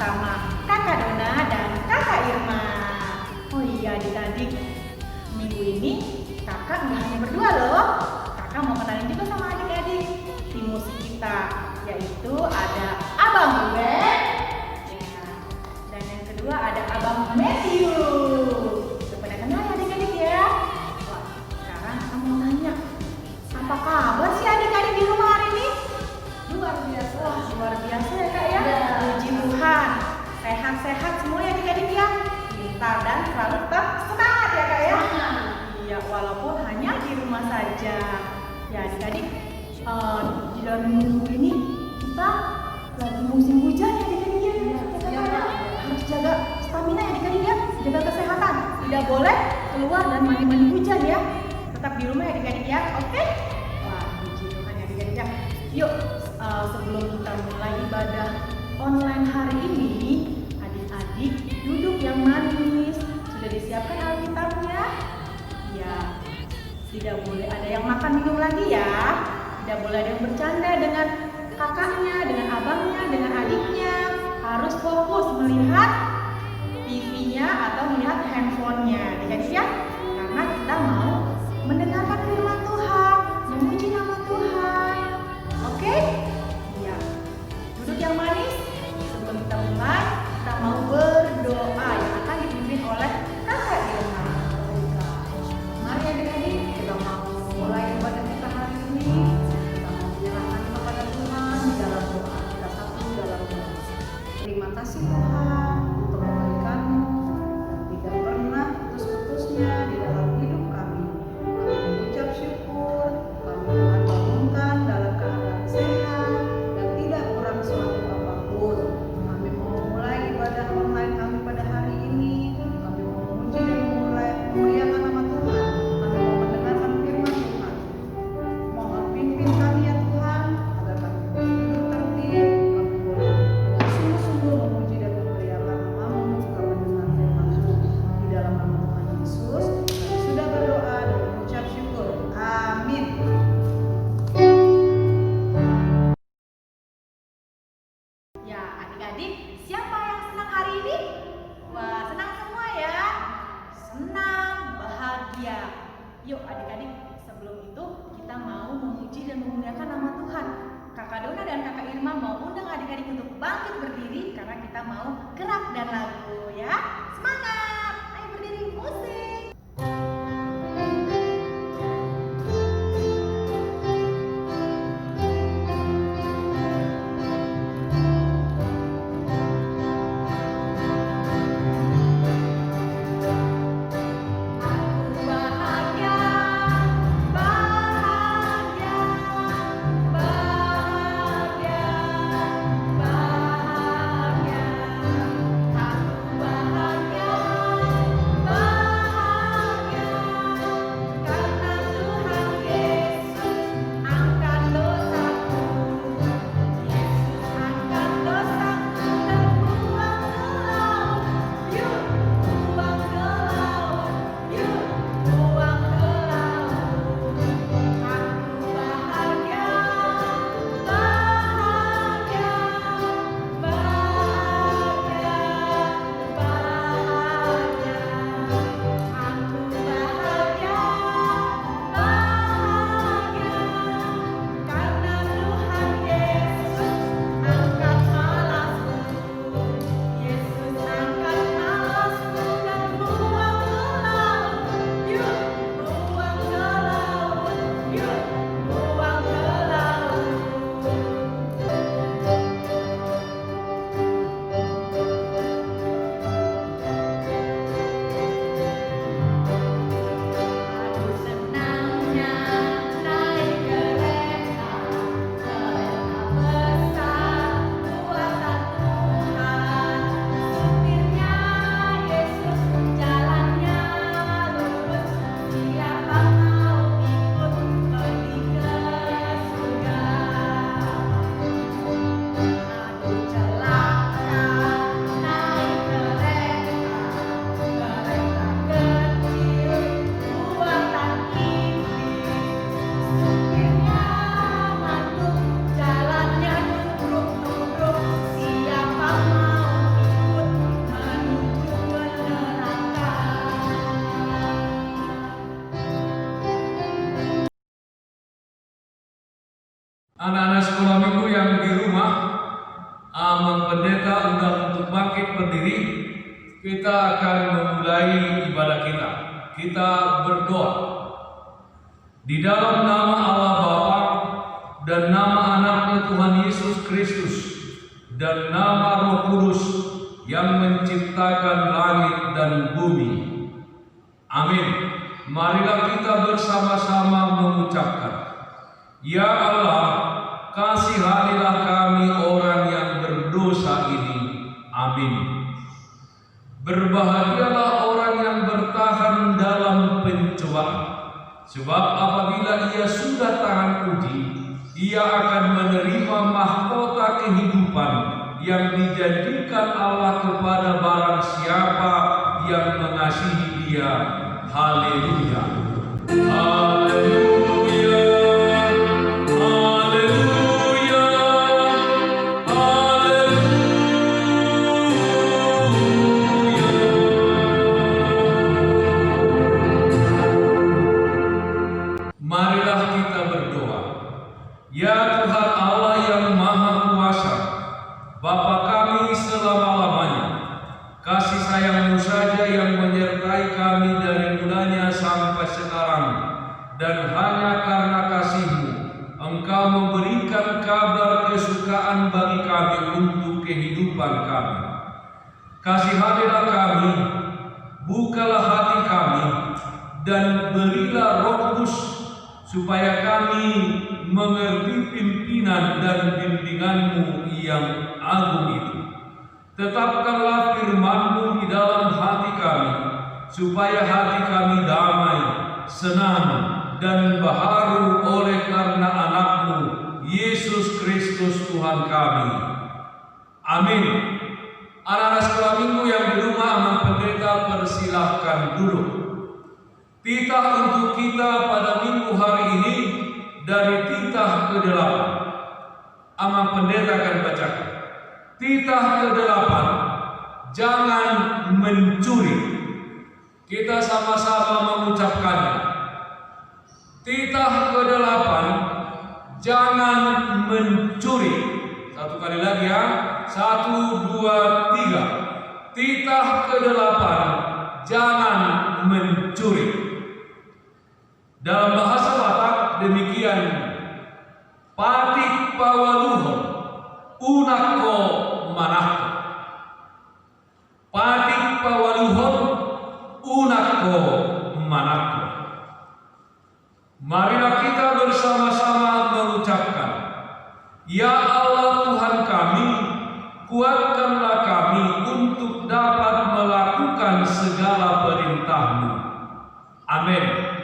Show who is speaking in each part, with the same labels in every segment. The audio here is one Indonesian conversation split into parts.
Speaker 1: bersama Kakak Dona dan Kakak Irma. Oh iya adik-adik, minggu ini kakak nggak hanya berdua loh. Kakak mau kenalin juga sama adik-adik tim musik kita, yaitu ada Abang Ruben, ya, dan yang kedua ada Abang Matthew. Udah pada kenal ya adik-adik ya? Wah, sekarang aku mau nanya, apa kabar sih adik-adik di rumah hari ini?
Speaker 2: Luar biasa.
Speaker 1: Wah, luar biasa ya kak ya. Puji Tuhan, sehat-sehat semua ya adik-adik ya. Pintar dan selalu tetap semangat ya kak ya. Iya, walaupun hanya di rumah saja. Ya adik-adik, di dalam minggu ini kita lagi musim hujan ya adik-adik ya. Harus jaga stamina ya adik-adik ya, jaga kesehatan. Tidak boleh keluar dan mandi-mandi hujan ya. Tetap di rumah ya adik-adik ya, oke? Wah, puji Tuhan ya adik-adik ya. Yuk, sebelum kita mulai ibadah online hari ini, adik-adik duduk yang manis. Sudah disiapkan Alkitabnya? Ya, tidak boleh ada yang makan minum lagi ya. Tidak boleh ada yang bercanda dengan kakaknya, dengan abangnya, dengan adiknya. Harus fokus melihat TV-nya atau melihat handphonenya, adik-adik ya. Karena kita mau mendengarkan firman Tuhan, memuji nama Tuhan. Oke? Iya. Duduk yang manis. Sebelum kita mulai, kita mau berdoa yang akan dipimpin oleh Kakak Irma.
Speaker 2: Mari adik-adik, kita mau mulai ibadah kita hari ini. Kita mau menyerahkan kepada Tuhan di dalam doa. Kita satu dalam doa. Terima kasih Tuhan untuk kebaikan-Mu dan tidak pernah putus-putusnya di dalam hidup kami. Kami mengucap syukur, kami Tuhan bangunkan dalam keadaan sehat dan tidak kurang suatu apapun. Kami mau mulai ibadah online kami pada hari ini. Kami mau memuji dan memuliakan nama Tuhan. Kami mau mendengarkan firman Tuhan. Mohon pimpin kami ya Tuhan, agar kami duduk tertib. Kami boleh dengan sungguh-sungguh memuji dan memuliakan nama-Mu juga mendengar firman-Mu. Di dalam nama Tuhan Yesus, kami sudah berdoa dan mengucap syukur. Amin.
Speaker 1: Ya, adik-adik, siapa yang senang hari ini? Wah, senang semua ya. Senang, bahagia. Yuk adik-adik, sebelum itu kita mau memuji dan memuliakan nama Tuhan. Kakak Dona dan Kakak Irma mau undang adik-adik untuk bangkit berdiri karena kita mau gerak dan lagu ya. Semangat! Ayo berdiri, musik! Aku bahagia, bahagia, bahagia, bahagia. Aku bahagia,
Speaker 3: Anda undang untuk bangkit berdiri. Kita akan memulai ibadah kita. Kita berdoa. Di dalam nama Allah Bapa dan nama Anaknya Tuhan Yesus Kristus dan nama Roh Kudus yang menciptakan langit dan bumi. Amin. Marilah kita bersama-sama mengucapkan, Ya Allah, kasihanilah kami orang yang berdosa ini. Amin. Berbahagialah orang yang bertahan dalam pencobaan, sebab apabila ia sudah tahan uji, ia akan menerima mahkota kehidupan yang dijanjikan Allah kepada barang siapa yang mengasihi Dia. Haleluya. Haleluya. Haleluya. Haleluya. Marilah kita berdoa. Ya Tuhan Allah yang Maha Kuasa, Bapa kami selama-lamanya, kasih sayang-Mu saja yang menyertai kami dari mulanya sampai sekarang, dan hanya karena kasih-Mu, Engkau memberikan kabar kesukaan bagi kami untuk kehidupan kami. Kasihanilah kami, bukalah hati kami, dan berilah Roh Kudus, supaya kami mengerti pimpinan dan bimbingan-Mu yang agung itu. Tetapkanlah firman-Mu di dalam hati kami, supaya hati kami damai, senang, dan baharu oleh karena Anak-Mu, Yesus Kristus Tuhan kami. Amin. Anak-anak sekolah minggu yang di rumah Amang Pendeta, persilahkan duduk. Titah untuk kita pada minggu hari ini dari titah ke-8. Amang Pendeta akan bacakan. Titah ke-8, jangan mencuri. Kita sama-sama mengucapkannya. Titah ke-8, jangan mencuri. Satu kali lagi ya. 1, 2, 3. Titah ke-8, jangan mencuri. Dalam bahasa Batak demikian, patik pawaluhon, unakko manakko. Patik pawaluhon, unakko manakko. Marilah kita bersama-sama mengucapkan, Ya Allah Tuhan kami, kuatkanlah kami untuk dapat melakukan segala perintah-Mu. Amin.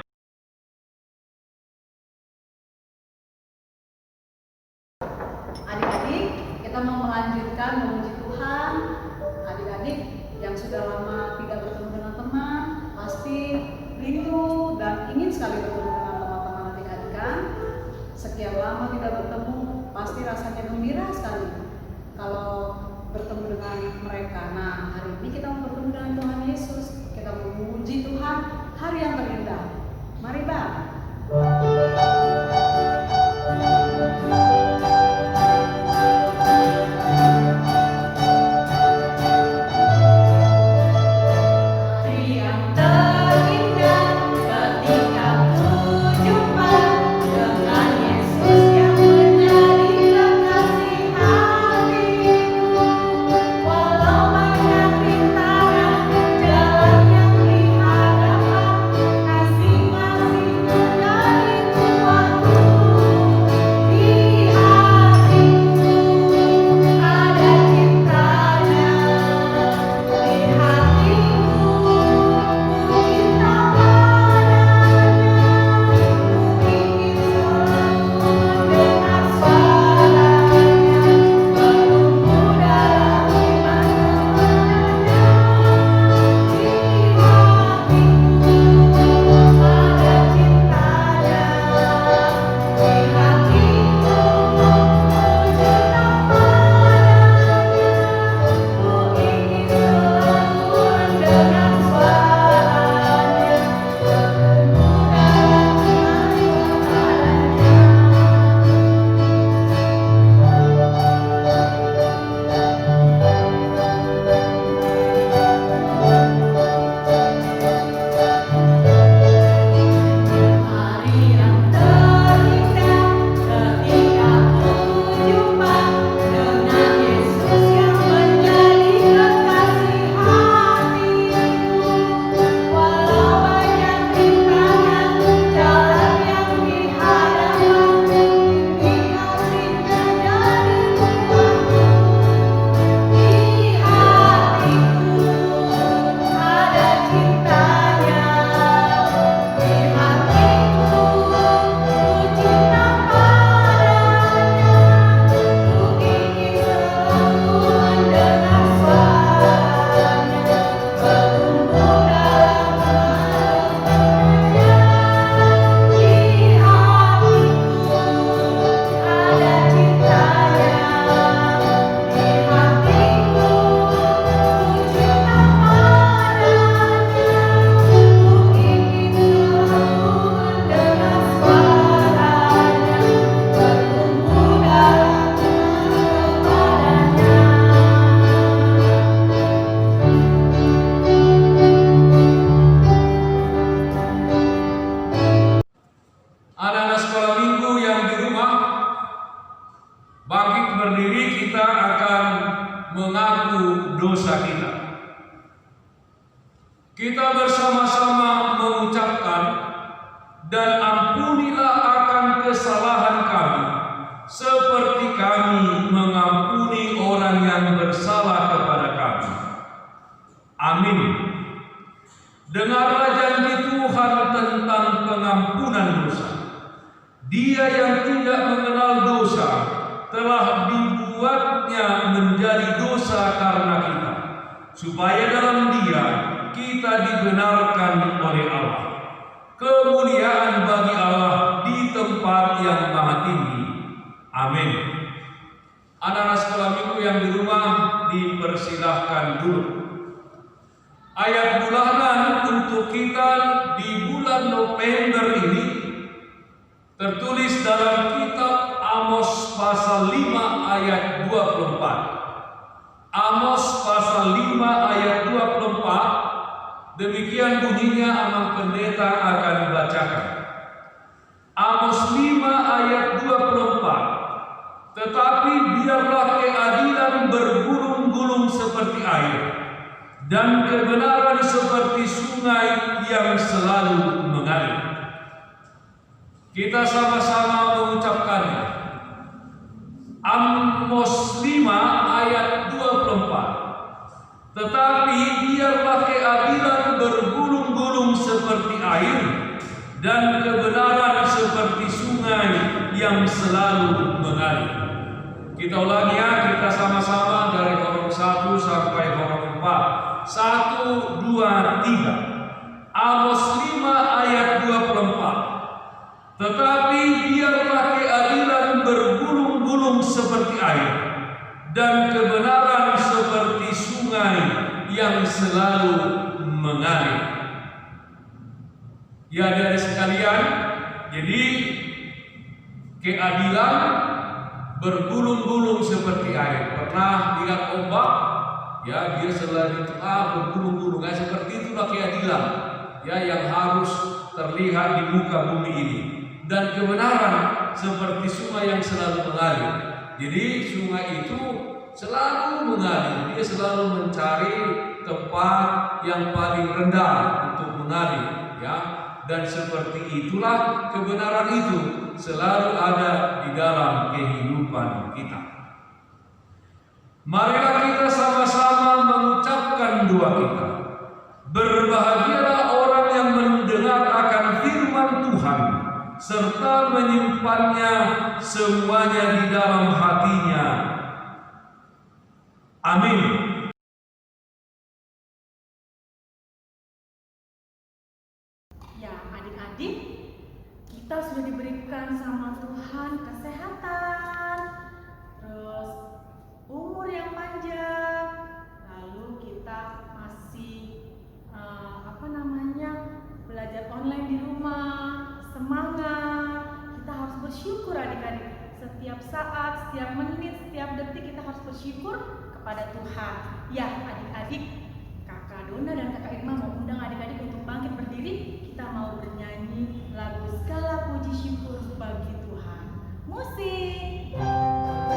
Speaker 2: Adik-adik, kita mau melanjutkan memuji Tuhan. Adik-adik yang sudah lama tidak bertemu dengan teman, pasti rindu dan ingin sekali bertemu dengan teman-teman adik-adik kan? Sekian lama tidak bertemu, pasti rasanya gembira sekali kalau bertemu dengan mereka. Nah, hari ini kita mau bertemu dengan Tuhan Yesus. Kita memuji Tuhan, hari yang terindah. Mari Bang.
Speaker 4: Masing-masing menjadi
Speaker 3: mengaku dosa kita. Kita bersama-sama mengucapkan, dan ampunilah akan kesalahan kami, seperti kami mengampuni orang yang bersalah kepada kami. Amin. Dengarlah janji Tuhan tentang pengampunan dosa. Dia yang tidak mengenal dosa telah dibuatnya menjadi dosa karena kita, supaya dalam Dia kita dibenarkan oleh Allah. Kemuliaan bagi Allah di tempat yang maha tinggi. Amin. Anak-anak sekolah minggu yang di rumah dipersilahkan dulu. Ayat bulanan untuk kita di bulan November ini tertulis dalam kitab Amos pasal 5 ayat 24. Amos pasal 5 ayat 24, demikian bunyinya Amang Pendeta akan bacakan. Amos 5 ayat 24. Tetapi biarlah keadilan bergulung-gulung seperti air, dan kebenaran seperti sungai yang selalu mengalir. Kita sama-sama mengucapkannya. Amos 5 ayat 24. Tetapi biarlah keadilan bergulung-gulung seperti air, dan kebenaran seperti sungai yang selalu mengalir. Kita ulangi ya, kita sama-sama dari huruf 1 sampai huruf 4. 1, 2, 3. Amos 5 ayat 24. Tetapi biarlah keadilan bergulung-gulung seperti air, dan kebenaran seperti sungai yang selalu mengalir. Ya dari sekalian, jadi keadilan bergulung-gulung seperti air. Pernah lihat ombak? Ya, dia selalu bergulung-gulung. Ya, seperti itulah keadilan, ya, yang harus terlihat di muka bumi ini. Dan kebenaran seperti sungai yang selalu mengalir. Jadi sungai itu selalu mengalir. Dia selalu mencari tempat yang paling rendah untuk mengalir, ya. Dan seperti itulah kebenaran itu selalu ada di dalam kehidupan kita. Marilah kita sama-sama mengucapkan doa kita. Berbahagialah orang yang mendengar akan firman Tuhan, serta menyimpannya semuanya di dalam hatinya. Amin.
Speaker 1: Ya, adik-adik, kita sudah diberikan sama Tuhan kesehatan, terus umur yang panjang, lalu kita masih belajar online di rumah, semangat. Kita harus bersyukur adik-adik. Setiap saat, setiap menit, setiap detik kita harus bersyukur kepada Tuhan. Ya, adik-adik, Kakak Dona dan Kakak Irma mau undang adik-adik untuk bangkit berdiri. Kita mau bernyanyi lagu Segala Puji Syukur bagi Tuhan. Musik.
Speaker 4: Segala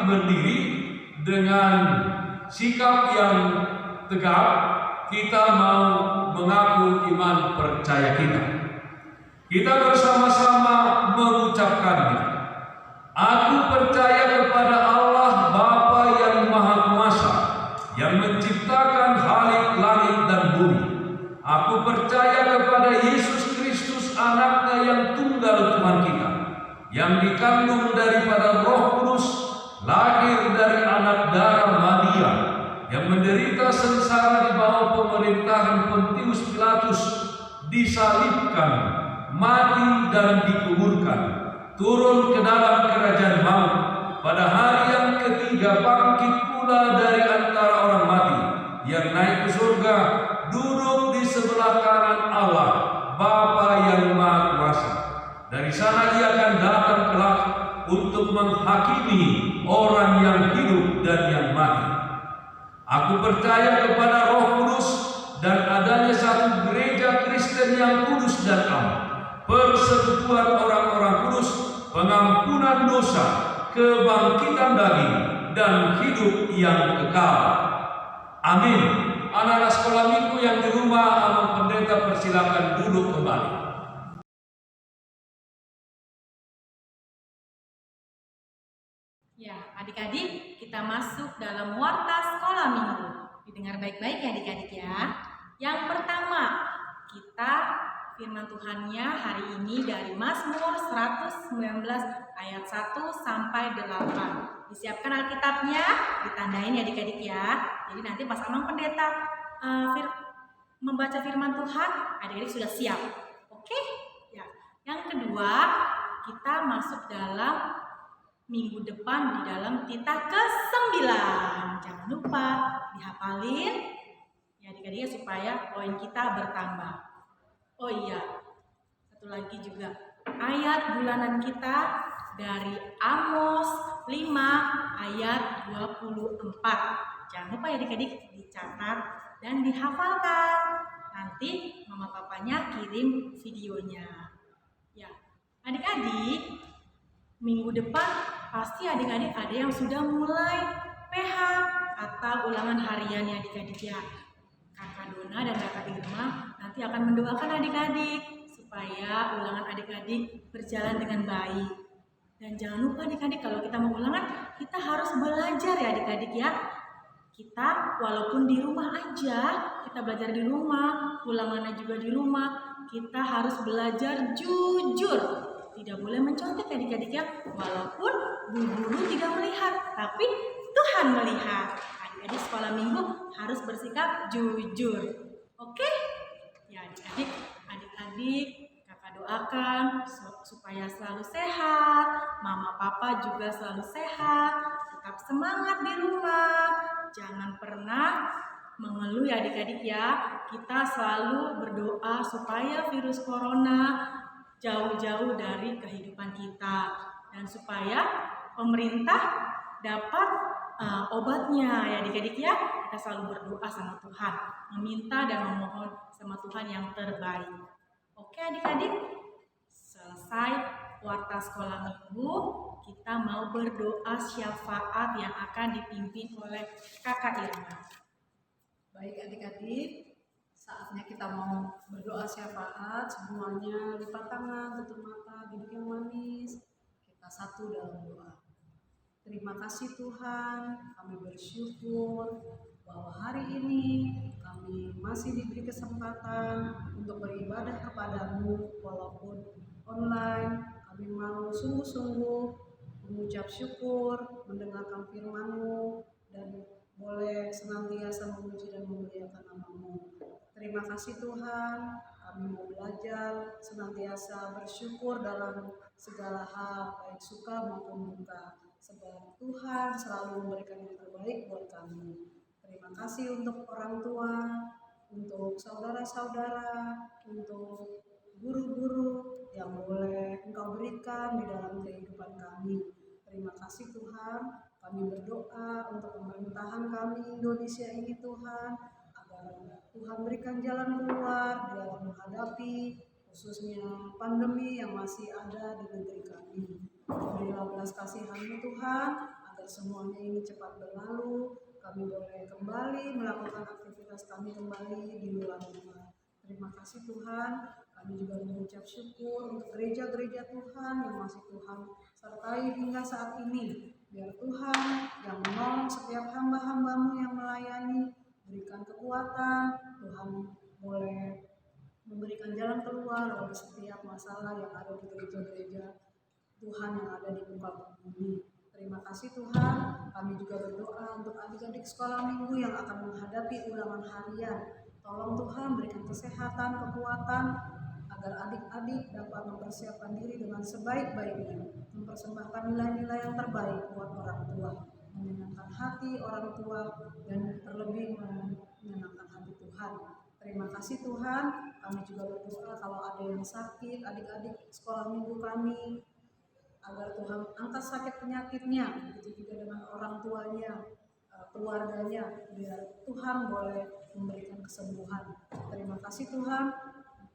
Speaker 3: berdiri dengan sikap yang tegak. Kita mau mengaku iman percaya kita. Kita bersama-sama mengucapkannya. Aku percaya kepada Allah Bapa yang Maha Kuasa, yang menciptakan langit dan bumi. Aku percaya kepada Yesus Kristus, anaknya yang tunggal Tuhan kita, yang dikandung daripada Roh Kudus, lahir dari anak darah Maria, yang menderita sengsara di bawah pemerintahan Pontius Pilatus, disalibkan, mati dan dikuburkan, turun ke dalam kerajaan maut, pada hari yang ketiga bangkit pula dari antara orang mati, yang naik ke surga, duduk di sebelah kanan Allah Bapa yang Maha Kuasa. Dari sana ia akan datang kelak untuk menghakimi orang yang hidup dan yang mati. Aku percaya kepada Roh Kudus dan adanya satu gereja Kristen yang kudus dan am, persekutuan orang-orang kudus, pengampunan dosa, kebangkitan daging, dan hidup yang kekal. Amin. Anak-anak sekolah minggu yang di rumah, Abang Pendeta persilakan duduk kembali.
Speaker 1: Ya, adik-adik, kita masuk dalam warta sekolah minggu. Didengar baik-baik ya adik-adik ya. Yang pertama, kita firman Tuhannya hari ini dari Mazmur 119 ayat 1 sampai 8. Disiapkan Alkitabnya, ditandain ya adik-adik ya. Jadi nanti pas Abang Pendeta membaca firman Tuhan, adik-adik sudah siap. Oke? Ya. Yang kedua, kita masuk dalam minggu depan di dalam titah ke-9. Jangan lupa dihafalin ya adik-adik ya, supaya poin kita bertambah. Oh iya, satu lagi juga ayat bulanan kita dari Amos 5 ayat 24. Jangan lupa ya adik-adik dicatat dan dihafalkan. Nanti mama papanya kirim videonya. Ya, adik-adik, minggu depan pasti adik-adik ada yang sudah mulai PH atau ulangan harian ya adik-adik ya. Kakak Dona dan Kakak Irma nanti akan mendoakan adik-adik supaya ulangan adik-adik berjalan dengan baik. Dan jangan lupa adik-adik, kalau kita mau ulangan, kita harus belajar ya adik-adik ya. Kita walaupun di rumah aja, kita belajar di rumah, ulangannya juga di rumah, kita harus belajar jujur. Tidak boleh mencontek adik-adik ya, walaupun bu guru tidak melihat, tapi Tuhan melihat. Adik-adik sekolah minggu harus bersikap jujur. Oke? Ya adik-adik, kakak doakan supaya selalu sehat, mama papa juga selalu sehat, tetap semangat di rumah, jangan pernah mengeluh ya adik-adik ya. Kita selalu berdoa supaya virus corona jauh-jauh dari kehidupan kita, dan supaya pemerintah dapat obatnya ya adik-adik ya. Kita selalu berdoa sama Tuhan, meminta dan memohon sama Tuhan yang terbaik. Oke adik-adik, selesai warta sekolah minggu, kita mau berdoa syafaat yang akan dipimpin oleh Kakak Irma.
Speaker 2: Baik adik-adik, saatnya kita mau berdoa syafaat. Semuanya lipat tangan, tutup mata, duduk yang manis. Kita satu dalam doa. Terima kasih Tuhan, kami bersyukur bahwa hari ini kami masih diberi kesempatan untuk beribadah kepadamu walaupun online. Kami mau sungguh-sungguh mengucap syukur, mendengarkan firman-Mu, dan boleh senantiasa memuji dan memuliakan nama-Mu. Terima kasih Tuhan, kami mau belajar senantiasa bersyukur dalam segala hal, baik suka maupun duka, sebab Tuhan selalu memberikan yang terbaik buat kami. Terima kasih untuk orang tua, untuk saudara-saudara, untuk guru-guru yang boleh Engkau berikan di dalam kehidupan kami. Terima kasih Tuhan, kami berdoa untuk pemerintahan kami Indonesia ini Tuhan, agar Tuhan berikan jalan keluar dalam menghadapi khususnya pandemi yang masih ada di negeri kami. Berilah belas kasihan-Mu Tuhan, agar semuanya ini cepat berlalu, kami boleh kembali melakukan aktivitas kami kembali di luar rumah. Terima kasih Tuhan, kami juga mengucap syukur untuk gereja-gereja Tuhan yang masih Tuhan sertai hingga saat ini. Biar Tuhan yang menolong setiap hamba-hambamu yang melayani, berikan kekuatan, Tuhan boleh memberikan jalan keluar dari setiap masalah yang ada di gereja-gereja Tuhan yang ada di muka bumi. Terima kasih Tuhan, kami juga berdoa untuk adik-adik sekolah minggu yang akan menghadapi ulangan harian. Tolong Tuhan berikan kesehatan, kekuatan, agar adik-adik dapat mempersiapkan diri dengan sebaik-baiknya, mempersembahkan nilai-nilai yang terbaik buat orang tua, menyenangkan hati orang tua, dan terlebih menyenangkan hati Tuhan. Terima kasih Tuhan, kami juga berdoa kalau ada yang sakit, adik-adik sekolah minggu kami, agar Tuhan angkat sakit penyakitnya, begitu juga dengan orang tuanya, keluarganya, biar Tuhan boleh memberikan kesembuhan. Terima kasih Tuhan,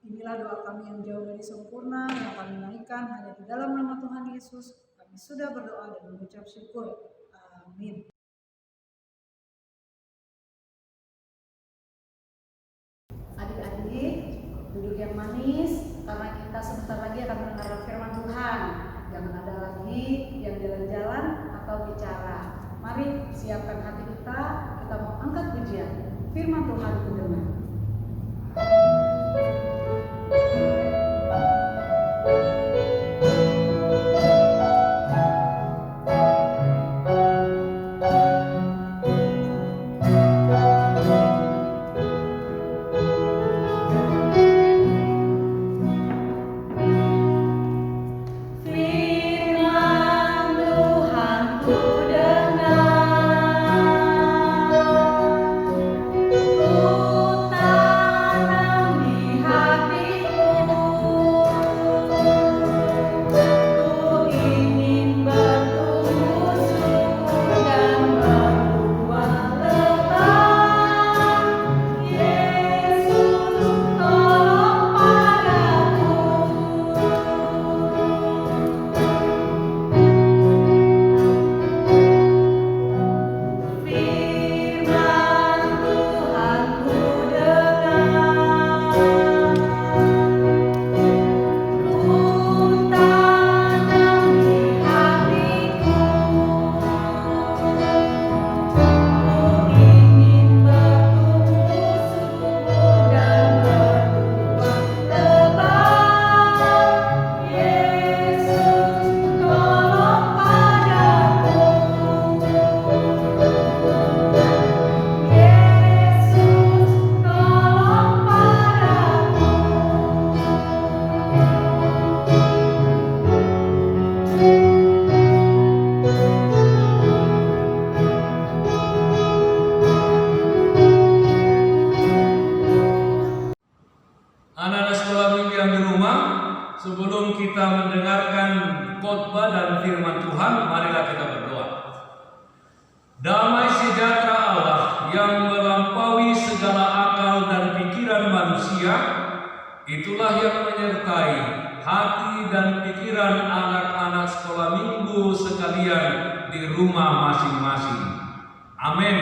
Speaker 2: inilah doa kami yang jauh dari sempurna, yang kami naikkan hanya di dalam nama Tuhan Yesus. Kami sudah berdoa dan mengucap syukur. Amin. Adik-adik, duduk yang manis, karena kita sebentar lagi akan mendengar firman Tuhan. Jangan ada lagi yang jalan-jalan atau bicara. Mari siapkan hati kita mau angkat pujian. Firman Tuhan ku dengar.
Speaker 3: Anak-anak sekolah minggu yang di rumah, sebelum kita mendengarkan khotbah dan firman Tuhan, marilah kita berdoa. Damai sejahtera Allah yang melampaui segala akal dan pikiran manusia, itulah yang menyertai hati dan pikiran anak-anak sekolah minggu sekalian di rumah masing-masing. Amin.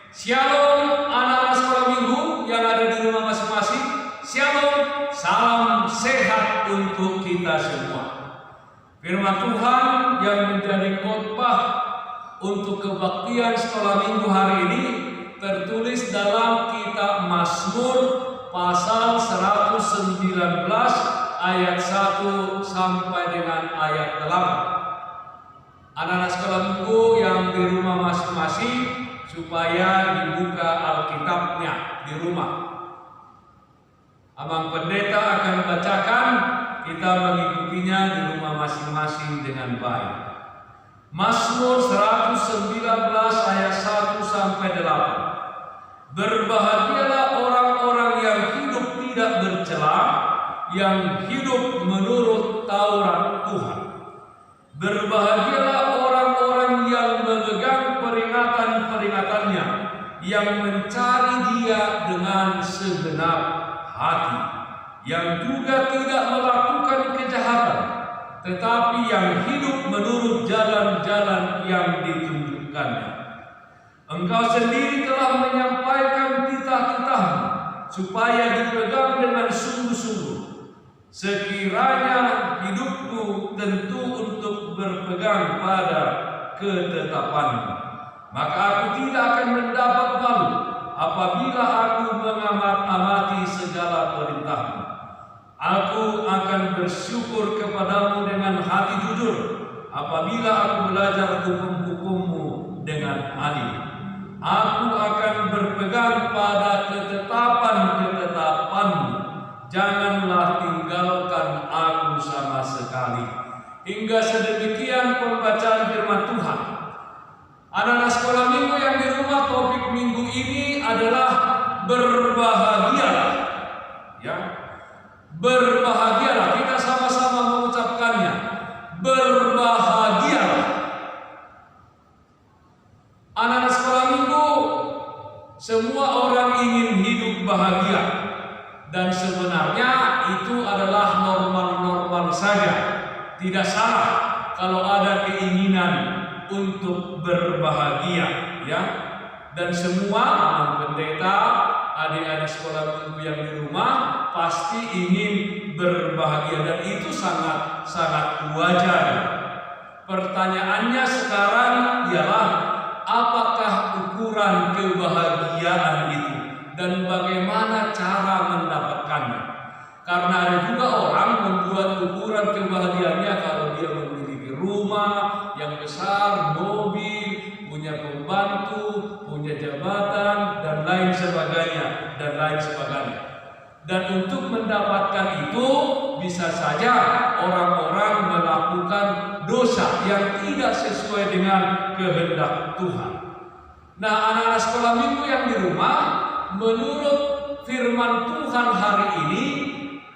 Speaker 3: Shalom anak-anak sekolah minggu yang ada di rumah masing-masing. Shalom, salam sehat untuk kita semua. Firman Tuhan yang menjadi khotbah untuk kebaktian sekolah minggu hari ini tertulis dalam kitab Mazmur pasal 119 ayat 1 sampai dengan ayat 8. Anak-anak sekolah minggu yang di rumah masing-masing supaya dibuka Alkitabnya di rumah. Abang pendeta akan bacakan, kita mengikutinya di rumah masing-masing dengan baik. Mazmur 119 ayat 1 sampai 8. Berbahagialah orang-orang yang hidup tidak bercela, yang hidup menurut Taurat Tuhan. Berbahagialah orang-orang yang memegang peringatan-peringatannya, yang mencari Dia dengan segenap hati, yang juga tidak melakukan kejahatan, tetapi yang hidup menurut jalan-jalan yang ditunjukkannya. Engkau sendiri telah menyampaikan titah-titahmu supaya dipegang dengan sungguh-sungguh. Sekiranya hidupku tentu untuk berpegang pada ketetapanmu, maka aku tidak akan mendapat malu apabila aku mengamat-amati segala perintahmu. Aku akan bersyukur kepadamu dengan hati jujur apabila aku belajar hukum-hukummu dengan adil. Aku akan berpegang pada ketetapan-ketetapanmu. Janganlah tinggalkan aku sama sekali. Hingga sedemikian pembacaan firman Tuhan. Anak-anak sekolah minggu yang di rumah, topik minggu ini adalah berbahagialah. Ya, berbahagialah. Kita sama-sama mengucapkannya. Berbahagialah. Anak-anak sekolah minggu, semua orang ingin hidup bahagia, dan sebenarnya itu adalah normal-normal saja. Tidak salah kalau ada keinginan untuk berbahagia, ya. Dan semua anak pendeta, adik-adik sekolah minggu yang di rumah pasti ingin berbahagia, dan itu sangat wajar. Pertanyaannya sekarang ialah, apakah ukuran kebahagiaan itu dan bagaimana cara mendapatkannya? Karena ada juga orang membuat ukuran kebahagiaannya kalau dia memiliki rumah yang besar, mobil, punya pembantu, punya jabatan, dan lain sebagainya, Dan untuk mendapatkan itu bisa saja orang-orang melakukan dosa yang tidak sesuai dengan kehendak Tuhan. Nah, anak-anak sekolah minggu yang di rumah, menurut firman Tuhan hari ini,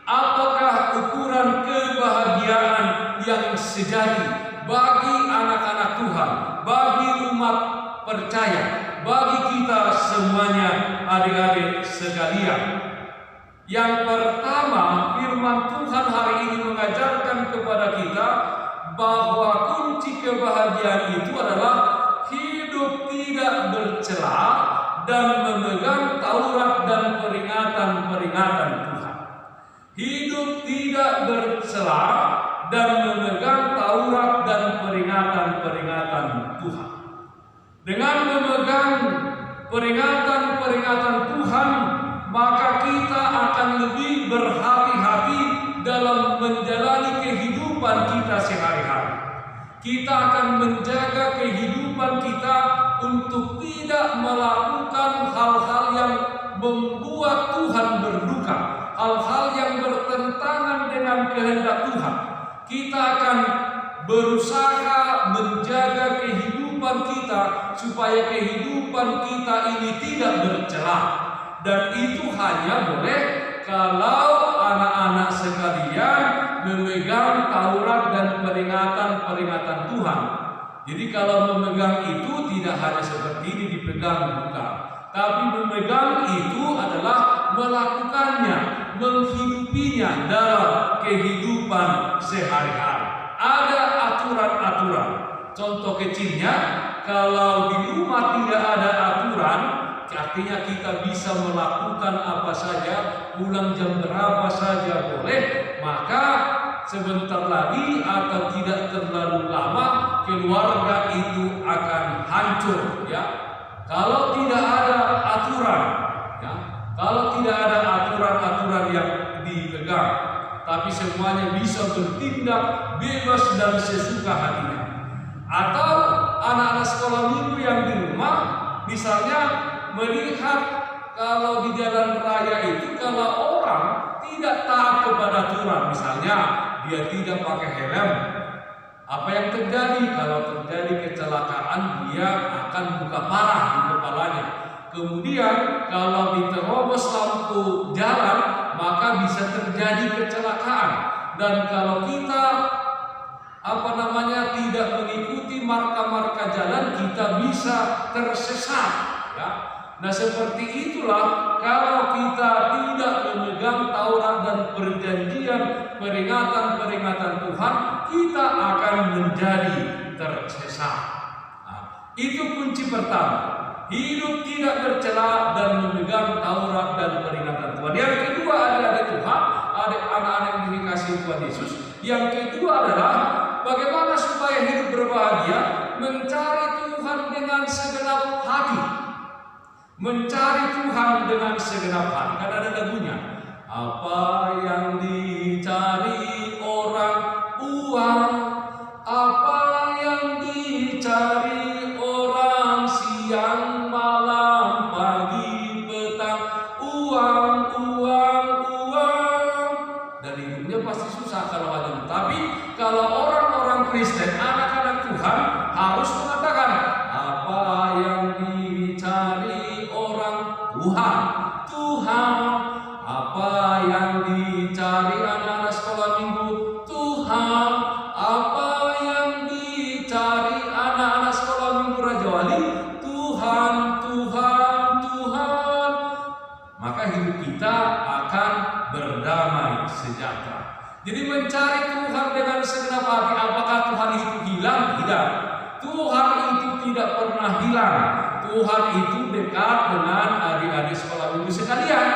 Speaker 3: apakah ukuran kebahagiaan yang sejati bagi anak-anak Tuhan, bagi umat percaya, bagi kita semuanya, adik-adik sekalian? Yang pertama, firman Tuhan hari ini mengajarkan kepada kita bahwa kunci kebahagiaan itu adalah hidup tidak bercela dan memegang Taurat dan peringatan-peringatan Tuhan. Hidup tidak bercela dan memegang Taurat dan peringatan-peringatan Tuhan. Dengan memegang peringatan-peringatan Tuhan, maka kita akan lebih berhati-hati dalam menjalani kehidupan kita sehari-hari. Kita akan menjaga kehidupan kita untuk tidak melakukan hal-hal yang membuat Tuhan berduka, hal-hal yang bertentangan dengan kehendak Tuhan. Kita akan berusaha menjaga kehidupan kita supaya kehidupan kita ini tidak bercela. Dan itu hanya boleh kalau anak-anak sekalian memegang Taurat dan peringatan-peringatan Tuhan. Jadi kalau memegang itu tidak hanya seperti ini dipegang, bukan. Tapi memegang itu adalah melakukannya, menghidupinya dalam kehidupan sehari-hari. Ada aturan-aturan. Contoh kecilnya, kalau di rumah tidak ada aturan, artinya kita bisa melakukan apa saja, pulang jam berapa saja boleh, maka sebentar lagi atau tidak terlalu lama keluarga itu akan hancur, ya. Kalau tidak ada aturan, ya, kalau tidak ada aturan-aturan yang dipegang, tapi semuanya bisa bertindak bebas dan sesuka hatinya. Atau anak-anak sekolah minggu yang di rumah, misalnya melihat kalau di jalan raya itu kalau orang tidak taat kepada aturan, misalnya dia tidak pakai helm, apa yang terjadi? Kalau terjadi kecelakaan, dia akan buka parah di kepalanya. Kemudian kalau diterobos lampu jalan, maka bisa terjadi kecelakaan. Dan kalau kita tidak mengikuti marka-marka jalan, kita bisa tersesat, ya. Nah, seperti itulah kalau kita tidak memegang Taurat dan perjanjian peringatan-peringatan Tuhan, kita akan menjadi tersesat. Nah, itu kunci pertama. Hidup tidak bercela dan memegang Taurat dan peringatan Tuhan. Yang kedua adalah Tuhan, anak-anak yang dikasihi Tuhan Yesus. Yang kedua adalah bagaimana supaya hidup berbahagia, mencari Tuhan dengan segenap hati. Mencari Tuhan dengan segenap hati. Kan ada lagunya. Apa yang dicari orang uang, apa yang dicari orang siang malam pagi petang, uang. Dan hidupnya pasti susah kalau ada. Tapi kalau orang-orang Kristen, anak-anak Tuhan harus mengatakan apa yang dicari orang Tuhan. Apa yang dicari anak-anak sekolah minggu Tuhan. Apa yang dicari anak-anak sekolah minggu Raja Wali Tuhan. Maka hidup kita akan berdamai sejahtera. Jadi mencari Tuhan dengan segenap hati. Apakah Tuhan itu hilang? Tidak. Tuhan itu tidak pernah hilang. Tuhan itu dekat dengan adik-adik sekolah minggu sekalian.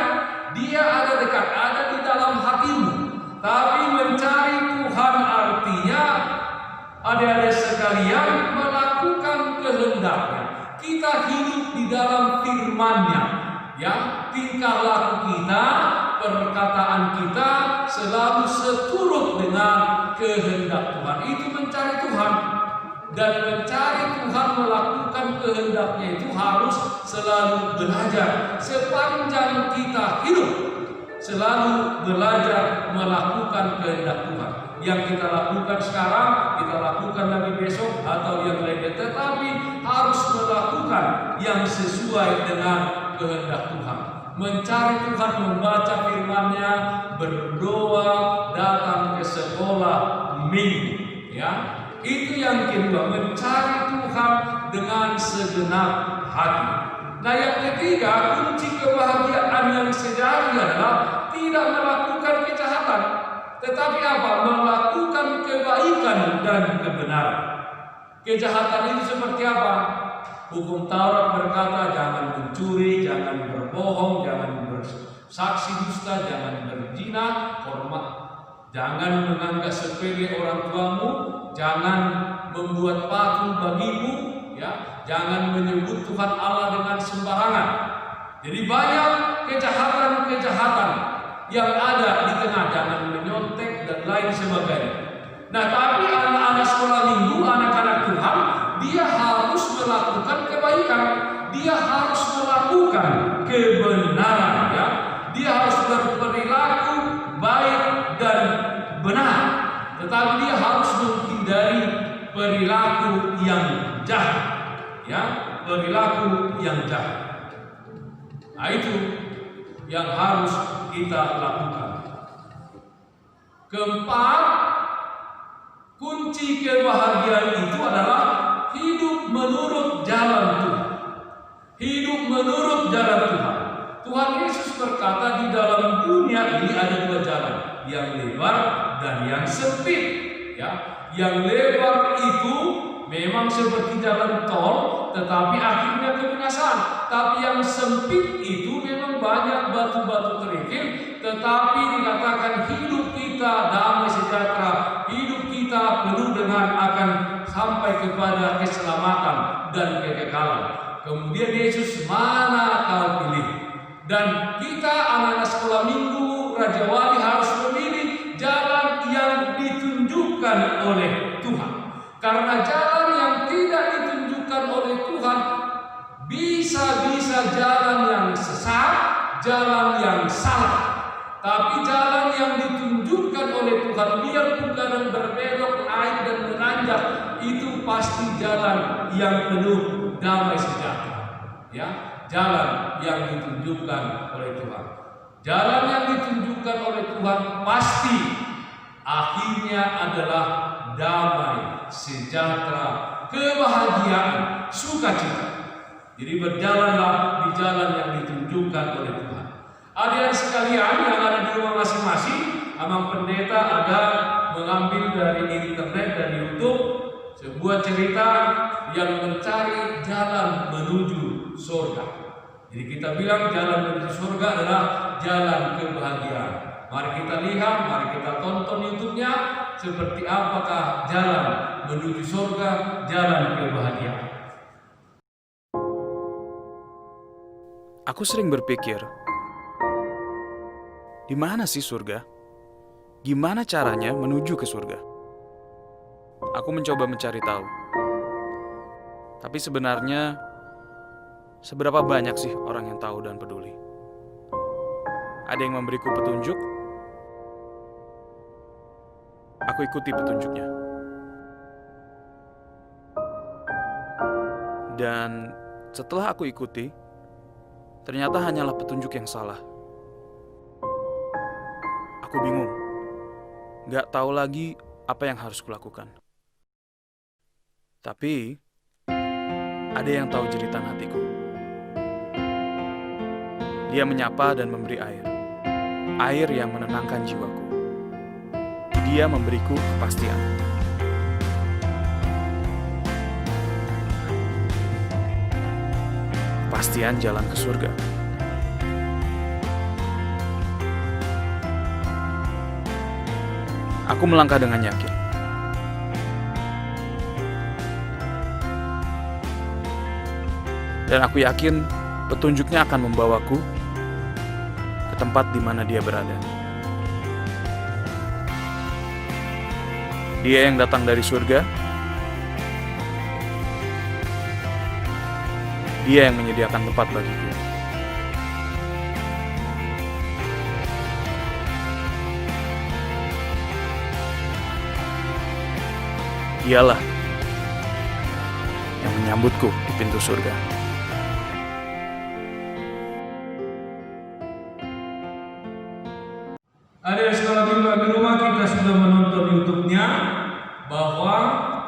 Speaker 3: Dia ada dekat, ada di dalam hatimu. Tapi mencari Tuhan artinya adik-adik sekalian melakukan kehendaknya. Kita hidup di dalam firman-Nya. Ya, tingkah laku kita, perkataan kita selalu seturut dengan kehendak Tuhan. Itu mencari Tuhan. Dan mencari Tuhan melakukan kehendaknya itu harus selalu belajar. Sepanjang kita hidup, selalu belajar melakukan kehendak Tuhan. Yang kita lakukan sekarang, kita lakukan lagi besok atau yang lainnya. Tetapi harus melakukan yang sesuai dengan kehendak Tuhan. Mencari Tuhan, membaca firman-Nya, berdoa, datang ke sekolah minggu. Ya, itu yang kedua, mencari Tuhan dengan segenap hati. Nah, yang ketiga, kunci kebahagiaan yang sejati adalah tidak melakukan kejahatan, tetapi apa? Melakukan kebaikan dan kebenaran. Kejahatan itu seperti apa? Hukum Taurat berkata jangan mencuri, jangan berbohong, jangan bersaksi dusta, jangan berzina, hormat, jangan menganggap sepele orang tuamu, jangan membuat patung bagimu, ya, jangan menyebut Tuhan Allah dengan sembarangan. Jadi banyak kejahatan-kejahatan yang ada di tengah, jangan menyontek dan lain sebagainya. Nah, tapi anak-anak sekolah minggu, anak-anak Tuhan, dia harus melakukan kebaikan, dia harus melakukan kebenaran, ya. Dia harus berperilaku baik dan benar, tetapi dia harus menghindari perilaku yang jahat, ya, perilaku yang jahat. Nah, itu yang harus kita lakukan. Keempat, kunci kebahagiaan itu adalah hidup menurut jalan Tuhan. Hidup menurut jalan Tuhan. Tuhan Yesus berkata di dalam dunia ini ada dua jalan, yang lebar dan yang sempit. Ya, yang lebar itu memang seperti jalan tol, tetapi akhirnya kebinasaan. Tapi yang sempit itu memang banyak batu-batu kerikil, tetapi dikatakan hidup kita damai sejahtera, hidup kita penuh dengan akan sampai kepada keselamatan dan kekekalan. Kemudian Yesus mana kau pilih? Dan kita anak-anak sekolah minggu Raja Wali harus memilih jalan yang ditunjukkan oleh Tuhan. Karena jalan yang tidak ditunjukkan oleh Tuhan bisa-bisa jalan yang sesat, jalan yang salah. Tapi jalan yang ditunjukkan oleh Tuhan, biarpun kadang berbelok, naik dan menanjak, itu pasti jalan yang penuh damai sejahtera. Ya, jalan yang ditunjukkan oleh Tuhan. Jalan yang ditunjukkan oleh Tuhan pasti akhirnya adalah damai, sejahtera, kebahagiaan, sukacita. Jadi berjalanlah di jalan yang ditunjukkan oleh Tuhan. Adik-adik sekalian yang ada di rumah masing-masing, Abang Pendeta ada mengambil dari internet dan YouTube sebuah cerita yang mencari jalan menuju surga. Jadi kita bilang jalan menuju surga adalah jalan kebahagiaan. Mari kita lihat, mari kita tonton YouTube-nya seperti apakah jalan menuju surga, jalan kebahagiaan.
Speaker 4: Aku sering berpikir, di mana sih surga? Gimana caranya menuju ke surga? Aku mencoba mencari tahu. Tapi sebenarnya, seberapa banyak sih orang yang tahu dan peduli? Ada yang memberiku petunjuk? Aku ikuti petunjuknya. Dan setelah aku ikuti, ternyata hanyalah petunjuk yang salah. Aku bingung. Gak tahu lagi apa yang harus kulakukan. Tapi, ada yang tahu jeritan hatiku. Dia menyapa dan memberi air. Air yang menenangkan jiwaku. Dia memberiku kepastian. Kepastian jalan ke surga. Aku melangkah dengan yakin. Dan aku yakin petunjuknya akan membawaku ke tempat di mana dia berada. Dia yang datang dari surga. Dia yang menyediakan tempat bagiku. Dialah yang menyambutku di pintu surga.
Speaker 3: Ada sekolah minggu di rumah, kita sudah menonton YouTube-nya bahwa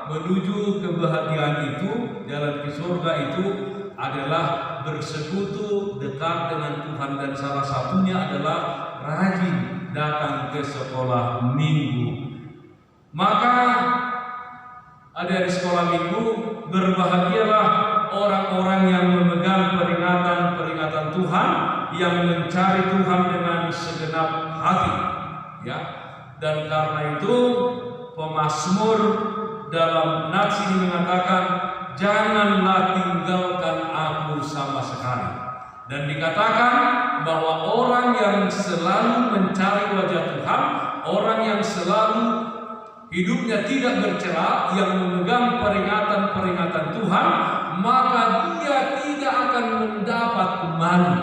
Speaker 3: menuju kebahagiaan itu, jalan ke surga itu adalah bersekutu dekat dengan Tuhan, dan salah satunya adalah rajin datang ke sekolah minggu. Maka ada di sekolah minggu, berbahagialah orang-orang yang memegang peringatan-peringatan Tuhan, yang mencari Tuhan dengan segenap hati, ya. Dan karena itu pemazmur dalam nats ini mengatakan, janganlah tinggalkan aku sama sekali. Dan dikatakan bahwa orang yang selalu mencari wajah Tuhan, orang yang selalu hidupnya tidak bercela, yang memegang peringatan-peringatan Tuhan, maka dia tidak akan mendapat malu.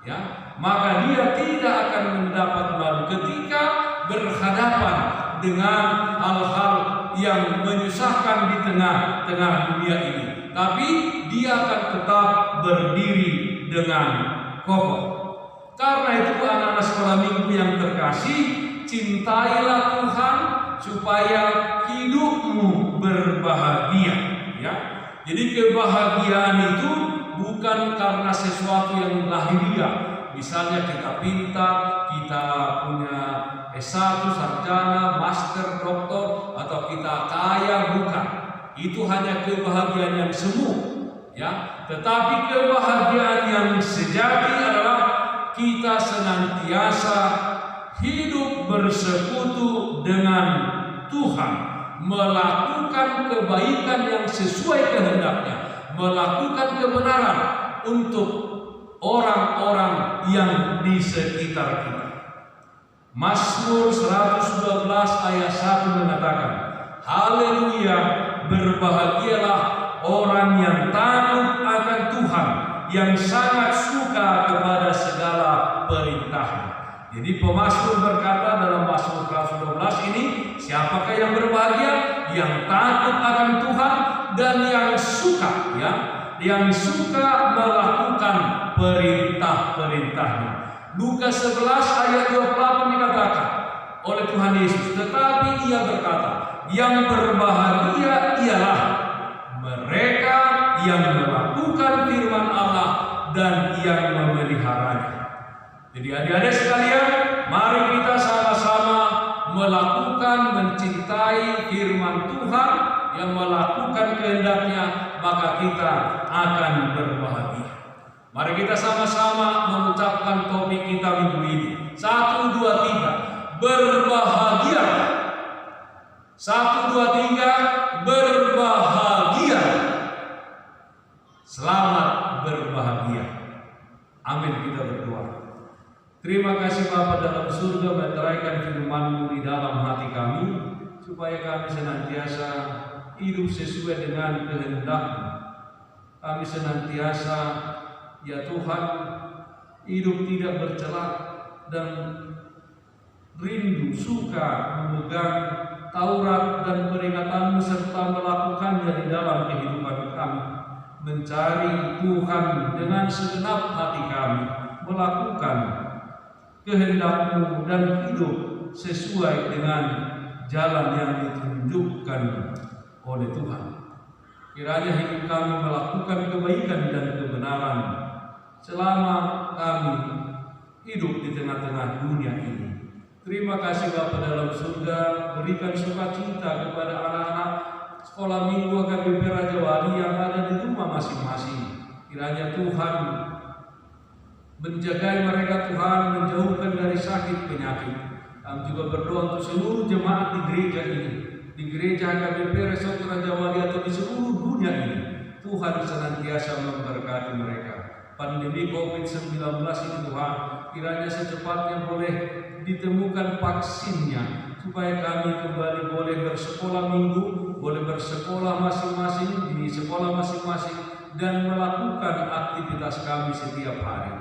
Speaker 3: Ya, maka dia tidak akan mendapat malu ketika berhadapan dengan hal-hal yang menyusahkan di tengah-tengah dunia ini. Tapi dia akan tetap berdiri dengan kokoh. Karena itu anak-anak sekolah minggu yang terkasih, cintailah Tuhan supaya hidupmu berbahagia, ya. Jadi kebahagiaan itu bukan karena sesuatu yang lahiriah. Misalnya kita pintar, kita punya S1, sarjana, master, doktor, atau kita kaya, bukan. Itu hanya kebahagiaan yang semu, ya. Tetapi kebahagiaan yang sejati adalah kita senantiasa hidup bersekutu dengan Tuhan, melakukan kebaikan yang sesuai kehendaknya, melakukan kebenaran untuk orang-orang yang di sekitar kita. Mazmur 112 ayat 1 mengatakan, haleluya, berbahagialah orang yang takut akan Tuhan, yang sangat suka kepada segala perintahnya. Jadi pemazmur berkata dalam Mazmur 112 ini, siapakah yang berbahagia? Yang takut akan Tuhan dan yang suka, ya, yang suka melakukan perintah-perintahnya. Lukas 11 ayat 28 dikatakan oleh Tuhan Yesus, tetapi ia berkata, yang berbahagia ialah mereka yang melakukan firman Allah dan yang memeliharanya. Jadi adik-adik sekalian, mari kita sama-sama melakukan mendengarkan, mencintai firman Tuhan, yang melakukan kehendaknya, maka kita akan berbahagia. Mari kita sama-sama mengucapkan topik kita minggu ini. 1, 2, 3. Berbahagia. 1, 2, 3. Berbahagia. Selamat berbahagia. Amin, kita berdoa. Terima kasih Bapa dalam surga, meteraikan firman-Mu di dalam hati kami, supaya kami senantiasa hidup sesuai dengan kehendak-Mu. Kami senantiasa, ya Tuhan, hidup tidak bercela dan rindu, suka memegang Taurat dan peringatan-Mu serta melakukannya di dalam kehidupan kami. Mencari Tuhan dengan segenap hati kami, melakukan kehendak-Mu dan hidup sesuai dengan jalan yang ditunjukkan oleh Tuhan. Kiranya hidup kami melakukan kebaikan dan kebenaran selama kami hidup di tengah-tengah dunia ini. Terima kasih Bapa dalam surga, berikan sukacita kepada anak-anak sekolah minggu AKBP Raja Wali yang ada di rumah masing-masing. Kiranya Tuhan menjaga mereka, Tuhan, menjauhkan dari sakit penyakit. Kami juga berdoa untuk seluruh jemaat di gereja ini, di gereja AKBP Resort Raja Wali atau di seluruh dunia ini. Tuhan senantiasa memberkati mereka. Pandemi COVID-19 ini Tuhan, kiranya secepatnya boleh ditemukan vaksinnya, supaya kami kembali boleh bersekolah minggu, boleh bersekolah masing-masing di sekolah masing-masing, dan melakukan aktivitas kami setiap hari.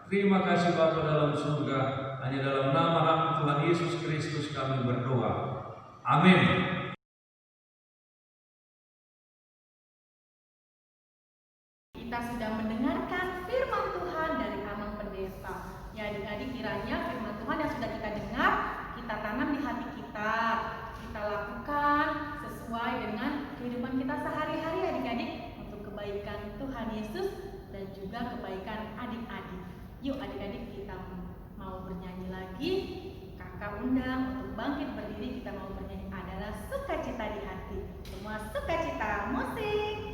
Speaker 3: Terima kasih Bapa dalam surga, hanya dalam nama anak Tuhan Yesus Kristus kami berdoa. Amin.
Speaker 1: Kita sudah mendengarkan firman Tuhan dari Amang Pendeta. Ya adik-adik, kiranya firman Tuhan yang sudah kita dengar, kita tanam di hati kita. Kita lakukan sesuai dengan kehidupan kita sehari-hari adik-adik, untuk kebaikan Tuhan Yesus dan juga kebaikan adik-adik. Yuk adik-adik, kita mau bernyanyi lagi. Kakak undang untuk bangkit berdiri, kita mau bernyanyi adalah sukacita di hati. Semua sukacita, musik.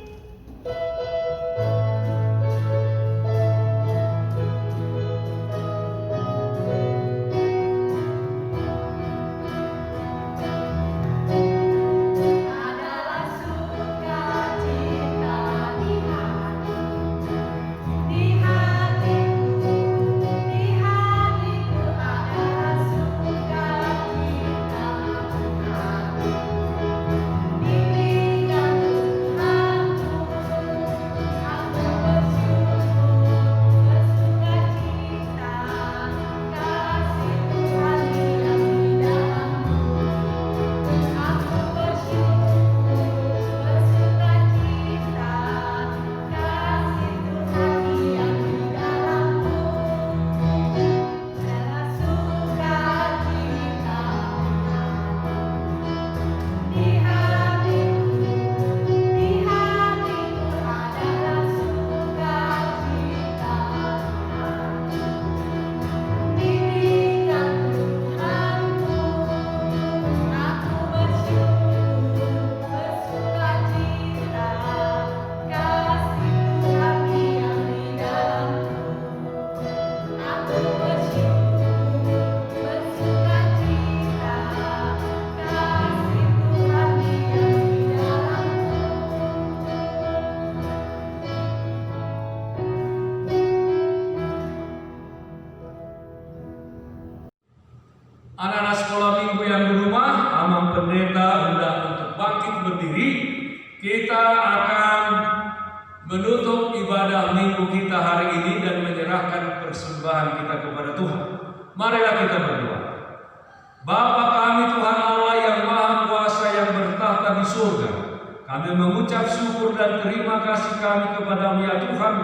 Speaker 3: Anak-anak sekolah minggu yang di rumah, Amang Pendeta undang untuk bangkit berdiri. Kita akan menutup ibadah minggu kita hari ini dan menyerahkan persembahan kita kepada Tuhan. Marilah kita berdoa. Bapa kami Tuhan Allah yang Maha Kuasa yang bertahta di surga, kami mengucap syukur dan terima kasih kami kepada-Mu ya Tuhan,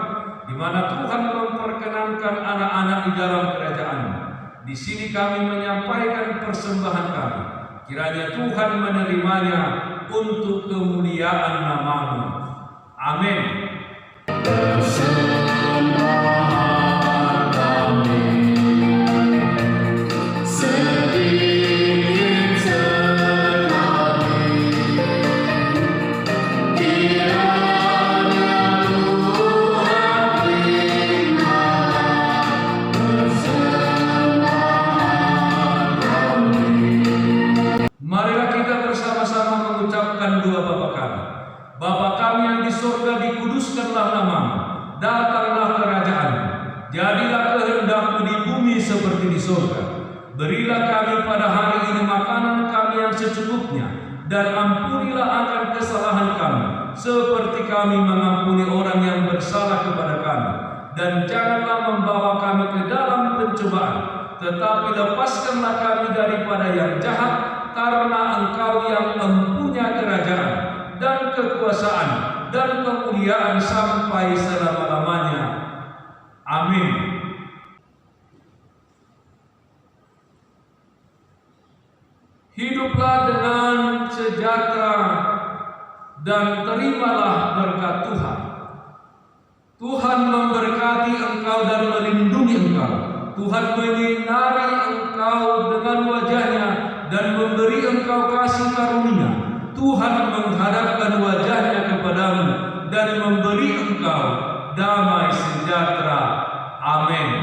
Speaker 3: di mana Tuhan memperkenankan anak-anak di dalam kerajaan-Mu. Di sini kami menyampaikan persembahan kami. Kiranya Tuhan menerimanya untuk kemuliaan nama-Mu. Amin.
Speaker 5: Sedikit
Speaker 3: datanglah kerajaan-Mu. Jadilah kehendak-Mu di bumi seperti di surga. Berilah kami pada hari ini makanan kami yang secukupnya, dan ampunilah akan kesalahan kami, seperti kami mengampuni orang yang bersalah kepada kami. Dan janganlah membawa kami ke dalam pencobaan, tetapi lepaskanlah kami daripada yang jahat, karena Engkau yang mempunyai kerajaan dan kekuasaan dan kemuliaan sampai selama-lamanya. Amin. Hiduplah dengan sejahtera dan terimalah berkat Tuhan. Tuhan memberkati engkau dan melindungi engkau. Tuhan menyinari engkau dengan wajahnya dan memberi engkau kasih karunia. Tuhan menghadapkan wajahnya kepadamu dan memberi engkau damai sejahtera. Amin.